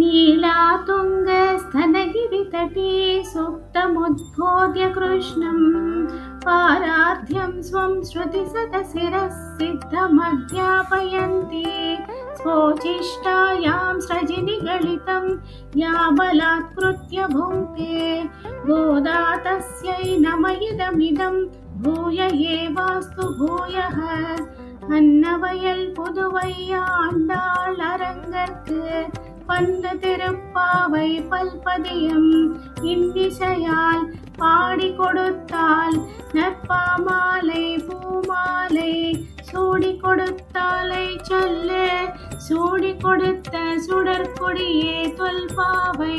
नीलातुङ्गस्तनगिरितटे सुप्तमुद्बोध्य कृष्णं पारार्थ्यं स्वं श्रुतिसतशिरः सिद्धमध्यापयन्ति स्वोचिष्टायां स्रजिनिगलितं या बलात्कृत्य भुङ्क्ते गोदा तस्यै नम इदमिदं भूय एवास्तु भूयः அன்னவயல் புதுவையாண்டாள் அரங்கற்கு பந்து திருப்பாவை பல்பதியம் இன்னிசையால் பாடி கொடுத்தாள் நற்பாமாலை பூமாலை சூடி கொடுத்தாலை சொல்ல சூடி கொடுத்த சுடற்கொடியே தொல்பாவை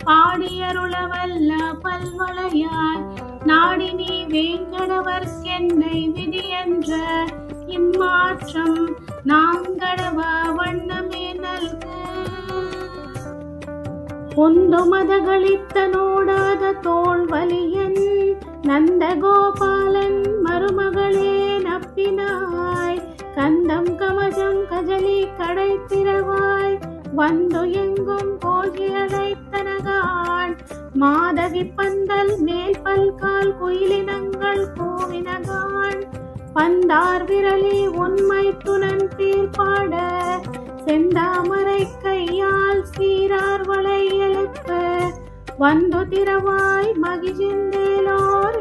பாடியருளவல்ல பல்வளையாய் நாடி நீ வேங்கடவர்க்கென்னை விதியென்ற இம்மாற்றம் நாங்கடவ வண்ணமே நல்க ಒಂದು ಮದಗಳಿತ್ತ ನೋಡಾದ ತೋಳ್ವಲಿಯನ್ நந்தகோபாலன் மருமகளே நப்பினாய் கந்தம் கவசம் கஜலி கடைத்திரவாய் வந்து எங்கும் கோஷி அழைத்தனகான் மாதவி பந்தல் மேல் பல்கால் குயிலினங்கள் கூவினகான் பந்தார் விரலி உண்மை துணன் தீர்ப்பாட செந்தாமரை கையால் சீரார் வளை எழுப்ப வந்து திரவாய் மகிழ்ந்தேலோர்